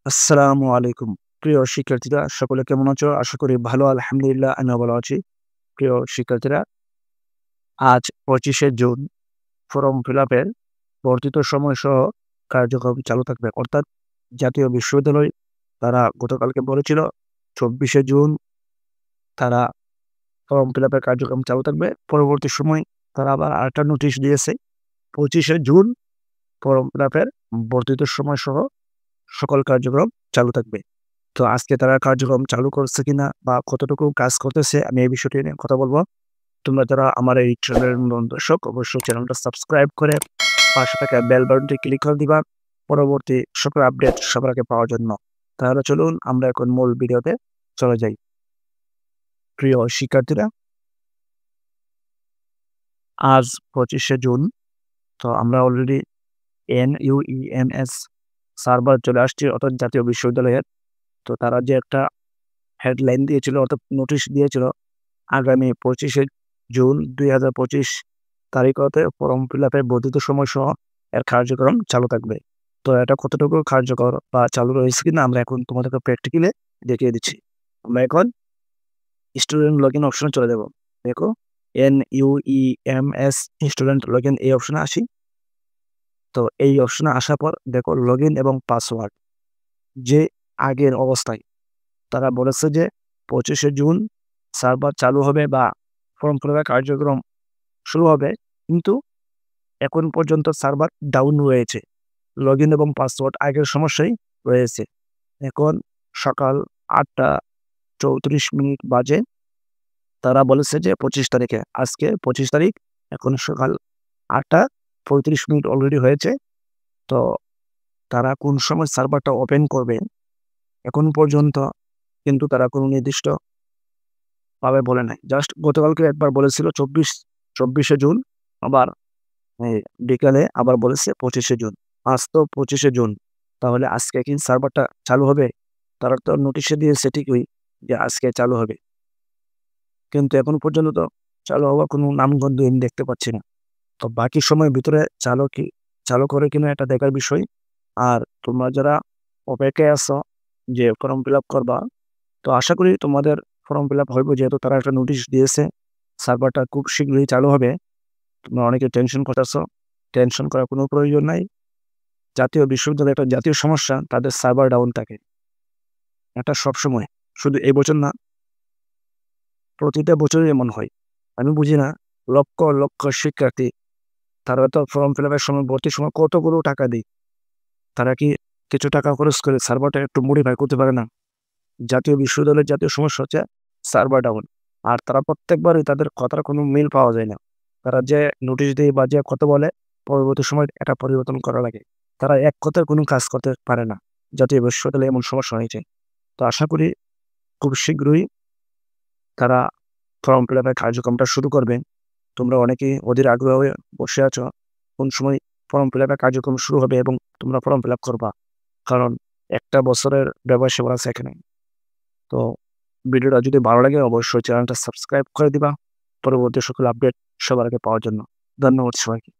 আসসালামু আলাইকুম। প্রিয় শিক্ষার্থীরা সকলে কেমন আছো? আশা করি ভালো আলহামদুলিল্লাহ আমিও ভালো আছি। প্রিয় শিক্ষার্থীরা আজ ২৫শে জুন ফর্ম ফিল-আপের বর্ধিত সময়সহ কার্যক্রম চালু থাকবে। অর্থাৎ জাতীয় বিশ্ববিদ্যালয় তারা গতকালকে বলেছিল ২৪শে জুন তারা ফর্ম ফিল-আপের কার্যক্রম চালু থাকবে। পরবর্তী সময় তারা আবার আরেকটা নোটিশ দিয়েছে ২৫শে জুন ফর্ম ফিল-আপের বর্ধিত সময়সহ সকল কার্যক্রম চালু থাকবে। তো আজকে তারা কার্যক্রম চালু করছে কিনা বা কতটুকু কাজ করতেছে আমি এই বিষয়টি নিয়ে কথা বলব। তোমরা যারা আমার এই চ্যানেলের নতুন দর্শক অবশ্যই চ্যানেলটা সাবস্ক্রাইব করে পাশে থাকা বেল বাটনটি ক্লিক করে দিবা পরবর্তী সকল আপডেট সবার আগে পাওয়ার জন্য। তাহলে চলুন আমরা এখন মূল ভিডিওতে চলে যাই। প্রিয় শিক্ষার্থীরা আজ ২৫শে জুন তো আমরা অলরেডি NUEMS সার্ভার চলে আসছি অর্থাৎ জাতীয় বিশ্ববিদ্যালয়ের। তো তারা যে একটা হেডলাইন দিয়েছিল অর্থাৎ নোটিশ দিয়েছিল আগামী ২৫শে জুন ২০২৫ তারিখ হতে ফর্ম ফিল-আপের বর্ধিত সময়সহ এর কার্যক্রম চালু থাকবে। তো এটা কতটুকু কার্যকর বা চালু রয়েছে কিনা আমরা এখন তোমাদেরকে প্র্যাকটিক্যালি দেখিয়ে দিচ্ছি। আমরা এখন স্টুডেন্ট লগইন অপশনে চলে যাব। দেখো NUEMS স্টুডেন্ট লগইন এই অপশনে আসি। তো এই অপশনে আসার পর দেখো লগইন এবং পাসওয়ার্ড যে আগের অবস্থায় তারা বলেছে যে ২৫শে জুন সার্ভার চালু হবে বা ফর্ম ফিল-আপের কার্যক্রম শুরু হবে। কিন্তু এখন পর্যন্ত সার্ভার ডাউন রয়েছে। লগইন এবং পাসওয়ার্ড আগের সমস্যাই রয়েছে। এখন সকাল ৮টা ৩৪ বাজে। তারা বলেছে যে ২৫ তারিখে, আজকে ২৫ তারিখ, এখন সকাল ৮টা ৩৫ অলরেডি হয়েছে। তো তারা কোন সময় সার্ভারটা ওপেন করবে এখন পর্যন্ত কিন্তু তারা কোনো নির্দিষ্টভাবে বলে নাই। জাস্ট গতকালকে একবার বলেছিল ২৪শে জুন, আবার এই বিকালে আবার বলেছে ২৫শে জুন। আজ তো ২৫শে জুন। তাহলে আজকে কি সার্ভারটা চালু হবে? তারা তো নোটিশে দিয়েছে ঠিকই যে আজকে চালু হবে। কিন্তু এখনো পর্যন্ত তো চালু হওয়ার কোনো নামগন্ধ আমি দেখতে পাচ্ছি না। তো বাকি সময়ের ভিতরে চালু করে কিনা এটা দেখার বিষয়। আর তোমরা যারা অপেক্ষায় আছো যে ফর্ম ফিল-আপ করবা, তো আশা করি তোমাদের ফর্ম ফিল-আপ হইব যেহেতু তারা একটা নোটিশ দিয়েছে। সার্ভারটা খুব শীঘ্রই চালু হবে। তোমরা অনেকে টেনশন করতেছো। টেনশন করার কোনো প্রয়োজন নাই। জাতীয় বিশ্ববিদ্যালয় একটা জাতীয় সমস্যা, তাদের সার্ভার ডাউন থাকে। এটা সবসময়। শুধু এই বছর না, প্রতিটা বছরই এমন হয়। আমি বুঝি না লক্ষ, লক্ষ শিক্ষার্থী তারা তো ফর্ম ফিল-আপের সময় ভর্তির সময় কতগুলো টাকা দেয়। তারা কি কিছু টাকা খরচ করে সার্ভারটা একটু মডিফাই করতে পারে না? জাতীয় বিশ্ববিদ্যালয়ের জাতীয় সমস্যা হচ্ছে সার্ভার ডাউন। আর তারা প্রত্যেকবারই তাদের কথার কোনো মিল পাওয়া যায় না। তারা যে নোটিশ দেয় বা যে কথা বলে পরবর্তী সময় এটা পরিবর্তন করা লাগে। তারা এক কথায় কোনো কাজ করতে পারে না। জাতীয় বিশ্ববিদ্যালয়ে এমন সমস্যা হয়েছে। তো আশা করি খুব শীঘ্রই তারা ফর্ম ফিল-আপের কার্যক্রমটা শুরু করবে। তোমরা অনেকেই অধীর আগ্রহে বসে আছো কোন সময় ফর্ম ফিল-আপের কার্যক্রম শুরু হবে এবং তোমরা ফর্ম ফিল-আপ করবা। কারণ একটা বছরের ব্যবসা আছে এখানে। তো ভিডিওটা যদি ভালো লাগে অবশ্যই চ্যানেলটা সাবস্ক্রাইব করে দিবা। পরবর্তী সকল আপডেট সবার আগে পাওয়ার জন্য। ধন্যবাদ সবাইকে।